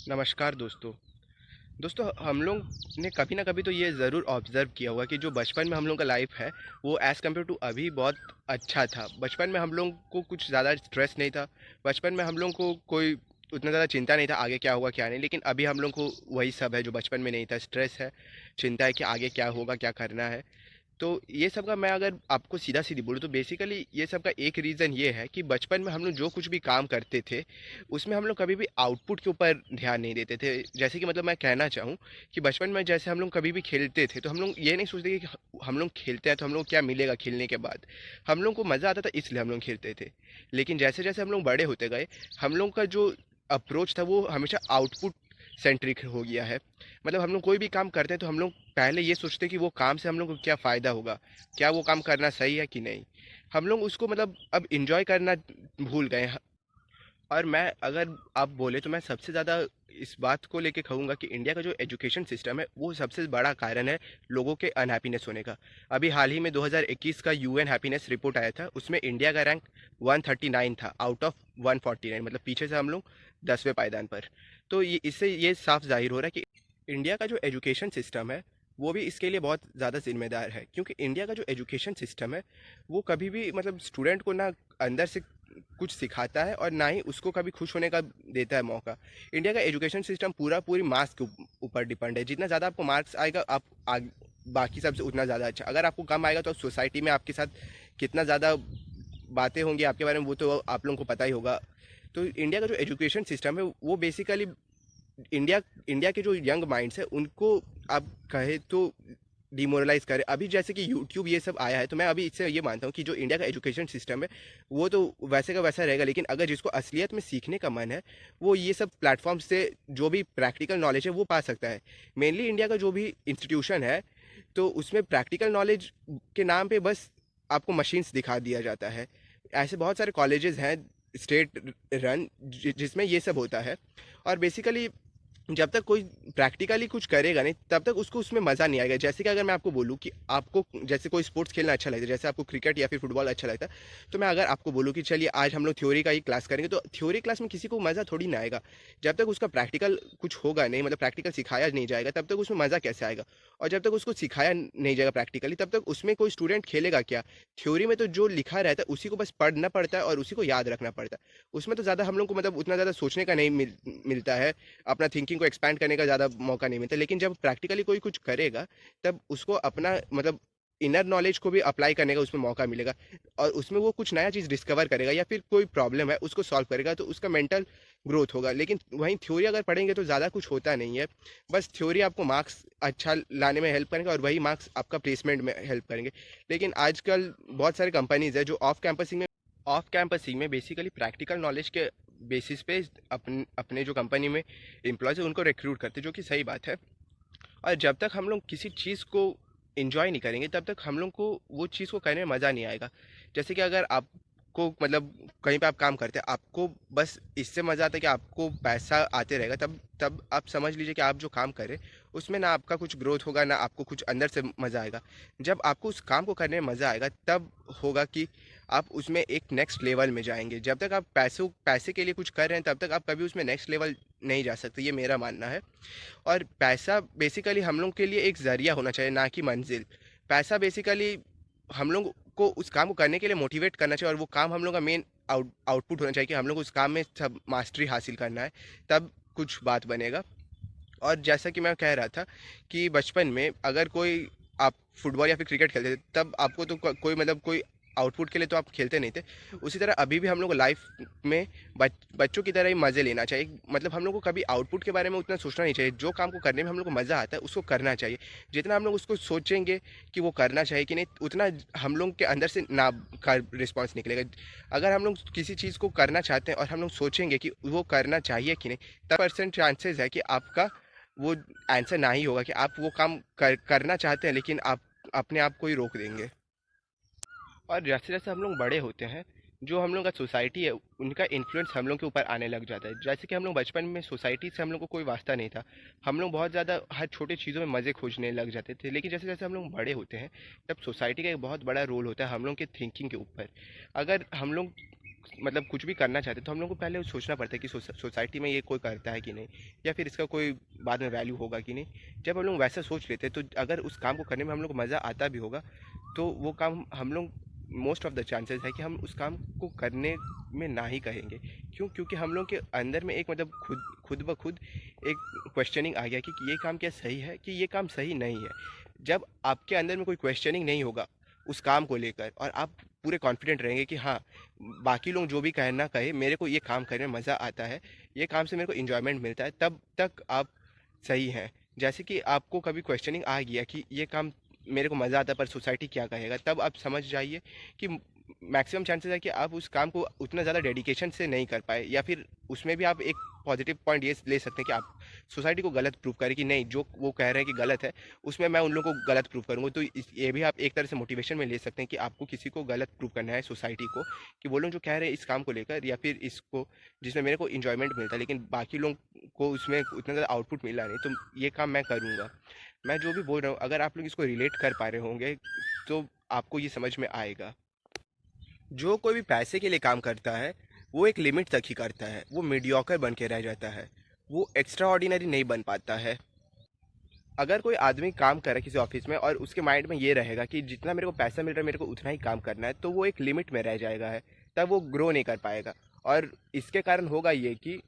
नमस्कार दोस्तों। हम लोग ने कभी ना कभी तो ये ज़रूर ऑब्ज़र्व किया होगा कि जो बचपन में हम लोग का लाइफ है वो एज़ कम्पेयर टू अभी बहुत अच्छा था। बचपन में हम लोग को कुछ ज़्यादा स्ट्रेस नहीं था। बचपन में हम लोग को कोई उतना ज़्यादा चिंता नहीं था आगे क्या होगा क्या नहीं, लेकिन अभी हम लोग को वही सब है जो बचपन में नहीं था। स्ट्रेस है, चिंता है कि आगे क्या होगा, क्या करना है। तो ये सब का मैं अगर आपको सीधा-सीधी बोलूँ तो बेसिकली ये सब का एक रीज़न ये है कि बचपन में हम लोग जो कुछ भी काम करते थे, उसमें हम लोग कभी भी आउटपुट के ऊपर ध्यान नहीं देते थे। जैसे कि मतलब मैं कहना चाहूँ कि बचपन में जैसे हम लोग कभी भी खेलते थे, तो हम लोग ये नहीं सोचते कि हम लोग खेलते हैं तो हम लोग को क्या मिलेगा खेलने के बाद। हम लोग को मज़ा आता था इसलिए हम लोग खेलते थे। लेकिन जैसे-जैसे हम लोग बड़े होते गए, हम लोग का जो अप्रोच था वो हमेशा आउटपुट सेंट्रिक हो गया है। मतलब हम लोग कोई भी काम करते हैं तो हम लोग पहले ये सोचते हैं कि वो काम से हम लोग को क्या फ़ायदा होगा, क्या वो काम करना सही है कि नहीं। हम लोग उसको मतलब अब इंजॉय करना भूल गए हैं। और मैं अगर आप बोले तो मैं सबसे ज़्यादा इस बात को लेके कहूँगा कि इंडिया का जो एजुकेशन सिस्टम है वो सबसे बड़ा कारण है लोगों के अनहैप्पीनेस होने का। अभी हाल ही में 2021 का यूएन हैप्पीनेस रिपोर्ट आया था, उसमें इंडिया का रैंक 139 था आउट ऑफ 149, मतलब पीछे से हम लोग 10वें पायदान पर। तो ये इससे ये साफ जाहिर हो रहा है कि इंडिया का जो एजुकेशन सिस्टम है वो भी इसके लिए बहुत ज़्यादा जिम्मेदार है, क्योंकि इंडिया का जो एजुकेशन सिस्टम है वो कभी भी मतलब स्टूडेंट को ना अंदर से कुछ सिखाता है और ना ही उसको कभी खुश होने का देता है मौका। इंडिया का एजुकेशन सिस्टम पूरी मार्क्स के ऊपर डिपेंड है। जितना ज़्यादा आपको मार्क्स आएगा आप बाकी सबसे उतना ज़्यादा अच्छा। अगर आपको कम आएगा तो सोसाइटी में आपके साथ कितना ज़्यादा बातें होंगी आपके बारे में वो तो आप लोगों को पता ही होगा। तो इंडिया का जो एजुकेशन सिस्टम है वो बेसिकली इंडिया इंडिया के जो यंग माइंड्स है उनको आप कहे तो डिमोरलाइज करे। अभी जैसे कि यूट्यूब ये सब आया है तो मैं अभी इससे ये मानता हूँ कि जो इंडिया का एजुकेशन सिस्टम है वो तो वैसे का वैसा रहेगा, लेकिन अगर जिसको असलियत में सीखने का मन है वो ये सब प्लेटफॉर्म से जो भी प्रैक्टिकल नॉलेज है वो पा सकता है। मेनली इंडिया का जो भी इंस्टीट्यूशन है तो उसमें प्रैक्टिकल नॉलेज के नाम पे बस आपको मशीन्स दिखा दिया जाता है। ऐसे बहुत सारे कॉलेजेस हैं स्टेट रन जिसमें ये सब होता है। और बेसिकली जब तक कोई प्रैक्टिकली कुछ करेगा नहीं तब तक उसको उसमें मज़ा नहीं आएगा। जैसे कि अगर मैं आपको बोलूँ कि आपको जैसे कोई स्पोर्ट्स खेलना अच्छा लगता है, जैसे आपको क्रिकेट या फिर फुटबॉल अच्छा लगता है, तो मैं अगर आपको बोलूँ कि चलिए आज हम लोग थ्योरी का ही क्लास करेंगे, तो थ्योरी क्लास में किसी को मज़ा थोड़ी ना आएगा। जब तक उसका प्रैक्टिकल कुछ होगा नहीं, मतलब प्रैक्टिकल सिखाया नहीं जाएगा, तब तक उसमें मज़ा कैसे आएगा। और जब तक उसको सिखाया नहीं जाएगा प्रैक्टिकली तब तक उसमें कोई स्टूडेंट खेलेगा क्या। थ्योरी में तो जो लिखा रहता है उसी को बस पढ़ना पड़ता है और उसी को याद रखना पड़ता है। उसमें तो ज़्यादा हम लोग को मतलब उतना ज़्यादा सोचने का नहीं मिलता है, अपना थिंकिंग को एक्सपैंड करने का ज़्यादा मौका नहीं मिलता। लेकिन जब प्रैक्टिकली कोई कुछ करेगा तब उसको अपना मतलब इनर नॉलेज को भी अप्लाई करने का उसमें मौका मिलेगा और उसमें वो कुछ नया चीज़ डिस्कवर करेगा या फिर कोई प्रॉब्लम है उसको सॉल्व करेगा, तो उसका मेंटल ग्रोथ होगा। लेकिन वहीं थ्योरी अगर पढ़ेंगे तो ज़्यादा कुछ होता नहीं है। बस थ्योरी आपको मार्क्स अच्छा लाने में हेल्प करेंगे और वही मार्क्स आपका प्लेसमेंट में हेल्प करेंगे। लेकिन आजकल बहुत सारे कंपनीज है जो ऑफ कैंपसिंग में बेसिकली प्रैक्टिकल नॉलेज के बेसिस पे अपने जो कंपनी में एम्प्लॉयज़ है उनको रिक्रूट करते हैं, जो कि सही बात है। और जब तक हम लोग किसी चीज़ को एंजॉय नहीं करेंगे तब तक हम लोग को वो चीज़ को करने में मज़ा नहीं आएगा। जैसे कि अगर आपको मतलब कहीं पे आप काम करते हैं, आपको बस इससे मज़ा आता है कि आपको पैसा आते रहेगा, तब तब आप समझ लीजिए कि आप जो काम करें उसमें ना आपका कुछ ग्रोथ होगा ना आपको कुछ अंदर से मज़ा आएगा। जब आपको उस काम को करने में मज़ा आएगा तब होगा कि आप उसमें एक नेक्स्ट लेवल में जाएंगे। जब तक आप पैसे के लिए कुछ कर रहे हैं तब तक आप कभी उसमें नेक्स्ट लेवल नहीं जा सकते, ये मेरा मानना है। और पैसा बेसिकली हम लोग के लिए एक ज़रिया होना चाहिए, ना कि मंजिल। पैसा बेसिकली हम लोग को उस काम को करने के लिए मोटिवेट करना चाहिए और वो काम हम लोग का मेन आउटपुट होना चाहिए कि हम लोग उस काम में सब मास्टरी हासिल करना है, तब कुछ बात बनेगा। और जैसा कि मैं कह रहा था कि बचपन में अगर कोई आप फुटबॉल या फिर क्रिकेट खेलते थे तब आपको तो कोई मतलब कोई आउटपुट के लिए तो आप खेलते नहीं थे। उसी तरह अभी भी हम लोग को लाइफ में बच्चों की तरह ही मज़े लेना चाहिए। मतलब हम लोग को कभी आउटपुट के बारे में उतना सोचना नहीं चाहिए। जो काम को करने में हम लोग को मज़ा आता है उसको करना चाहिए। जितना हम लोग उसको सोचेंगे कि वो करना चाहिए कि नहीं, उतना हम लोग के अंदर से ना का रिस्पॉन्स निकलेगा। अगर हम लोग किसी चीज़ को करना चाहते हैं और हम लोग सोचेंगे कि वो करना चाहिए कि नहीं, तब परसेंट चांसेस है कि आपका वो आंसर ना ही होगा कि आप वो काम करना चाहते हैं लेकिन आप अपने आप को ही रोक देंगे। और जैसे जैसे हम लोग बड़े होते हैं, जो हम लोग का सोसाइटी है उनका इन्फ्लुएंस हम लोग के ऊपर आने लग जाता है। जैसे कि हम लोग बचपन में सोसाइटी से हम लोग को कोई वास्ता नहीं था, हम लोग बहुत ज़्यादा हर छोटी चीज़ों में मज़े खोजने लग जाते थे। लेकिन जैसे जैसे हम लोग बड़े होते हैं तब सोसाइटी का एक बहुत बड़ा रोल होता है हम लोग के थिंकिंग के ऊपर। अगर हम लोग मतलब कुछ भी करना चाहते हैं तो हम लोग को पहले सोचना पड़ता है कि सोसाइटी में ये कोई करता है कि नहीं, या फिर इसका कोई बाद में वैल्यू होगा कि नहीं। जब हम लोग वैसा सोच लेते हैं तो अगर उस काम को करने में हम लोग को मज़ा आता भी होगा तो वो काम हम लोग मोस्ट ऑफ द चांसेस है कि हम उस काम को करने में ना ही कहेंगे। क्यों? क्योंकि हम लोग के अंदर में एक मतलब खुद खुद ब खुद एक क्वेश्चनिंग आ गया कि ये काम क्या सही है कि ये काम सही नहीं है। जब आपके अंदर में कोई क्वेश्चनिंग नहीं होगा उस काम को लेकर और आप पूरे कॉन्फिडेंट रहेंगे कि हाँ, बाकी लोग जो भी कहे ना कहे, मेरे को ये काम करने में मज़ा आता है, ये काम से मेरे को इन्जॉयमेंट मिलता है, तब तक आप सही हैं। जैसे कि आपको कभी क्वेश्चनिंग आ गया कि ये काम मेरे को मज़ा आता है पर सोसाइटी क्या कहेगा, तब आप समझ जाइए कि मैक्सिमम चांसेस है कि आप उस काम को उतना ज़्यादा डेडिकेशन से नहीं कर पाए, या फिर उसमें भी आप एक पॉजिटिव पॉइंट ये ले सकते हैं कि आप सोसाइटी को गलत प्रूव करें कि नहीं, जो वो कह रहे हैं कि गलत है उसमें मैं उन लोगों को गलत प्रूव करूँगा। तो ये भी आप एक तरह से मोटिवेशन में ले सकते हैं कि आपको किसी को गलत प्रूव करना है सोसाइटी को, कि वो लोग जो कह रहे हैं इस काम को लेकर या फिर इसको जिसमें मेरे को इन्जॉयमेंट मिलता है लेकिन बाकी लोग को उसमें उतना ज़्यादा आउटपुट मिला नहीं, तो ये काम मैं करूँगा। मैं जो भी बोल रहा हूँ अगर आप लोग इसको रिलेट कर पा रहे होंगे तो आपको ये समझ में आएगा। जो कोई भी पैसे के लिए काम करता है वो एक लिमिट तक ही करता है, वो मीडियोकर बन के रह जाता है, वो एक्स्ट्रा ऑर्डिनरी नहीं बन पाता है। अगर कोई आदमी काम कर रहा है किसी ऑफिस में और उसके माइंड में ये रहेगा कि जितना मेरे को पैसा मिल रहा है मेरे को उतना ही काम करना है, तो वो एक लिमिट में रह जाएगा है, तब वो ग्रो नहीं कर पाएगा। और इसके कारण होगा ये कि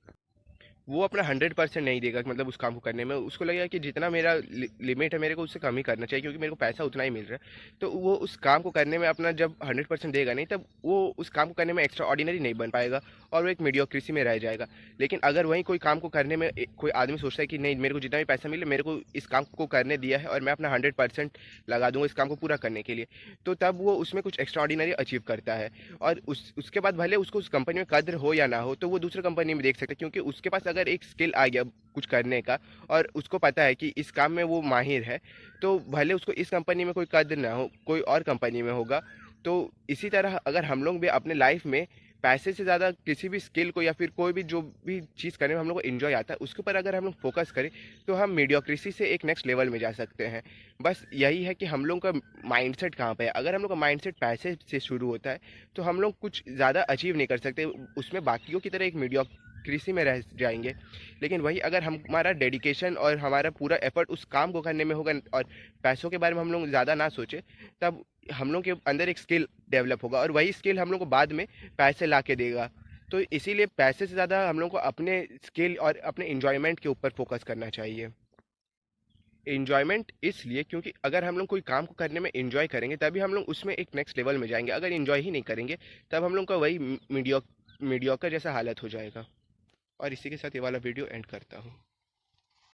वो अपना 100% नहीं देगा, मतलब उस काम को करने में उसको लगेगा कि जितना मेरा लिमिट है मेरे को उससे कम ही करना चाहिए, क्योंकि मेरे को पैसा उतना ही मिल रहा है। तो वो उस काम को करने में अपना जब 100% देगा नहीं, तब वो उस काम को करने में एक्स्ट्रा ऑर्डिनरी नहीं बन पाएगा और वो एक मीडियोक्रेसी में रह जाएगा। लेकिन अगर वहीं कोई काम को करने में कोई आदमी सोचता है कि नहीं, मेरे को जितना भी पैसा मिले मेरे को इस काम को करने दिया है और मैं अपना 100% लगा दूंगा इस काम को पूरा करने के लिए, तो तब वो उसमें कुछ एक्स्ट्रा ऑर्डिनरी अचीव करता है। और उसके बाद भले उसको उस कंपनी में कद्र हो या ना हो, तो वो दूसरे कंपनी में देख सकता है, क्योंकि उसके पास अगर एक स्किल आ गया कुछ करने का और उसको पता है कि इस काम में वो माहिर है, तो भले उसको इस कंपनी में कोई कद्र ना हो, कोई और कंपनी में होगा। तो इसी तरह अगर हम लोग भी अपने लाइफ में पैसे से ज़्यादा किसी भी स्किल को या फिर कोई भी जो भी चीज़ करने में हम लोग को इन्जॉय आता है उसके ऊपर अगर हम लोग फोकस करें, तो हम मीडियोक्रेसी से एक नेक्स्ट लेवल में जा सकते हैं। बस यही है कि हम लोग का माइंडसेट कहाँ पे है। अगर हम लोग का माइंडसेट पैसे से शुरू होता है तो हम लोग कुछ ज़्यादा अचीव नहीं कर सकते, उसमें बाकियों की तरह एक मीडियोक्रेसी में रह जाएंगे। लेकिन वही अगर हमारा डेडिकेशन और हमारा पूरा एफर्ट उस काम को करने में होगा और पैसों के बारे में हम लोग ज़्यादा ना सोचे, तब हम लोग के अंदर एक स्किल डेवलप होगा और वही स्किल हम लोग को बाद में पैसे ला के देगा। तो इसीलिए पैसे से ज़्यादा हम लोग को अपने स्किल और अपने इन्जॉयमेंट के ऊपर फोकस करना चाहिए। इन्जॉयमेंट इसलिए क्योंकि अगर हम लोग कोई काम को करने में इन्जॉय करेंगे तभी हम लोग उसमें एक नेक्स्ट लेवल में जाएंगे। अगर इन्जॉय ही नहीं करेंगे तब हम लोग का वही मीडियोकर जैसा हालत हो जाएगा। और इसी के साथ ये वाला वीडियो एंड करता हूँ।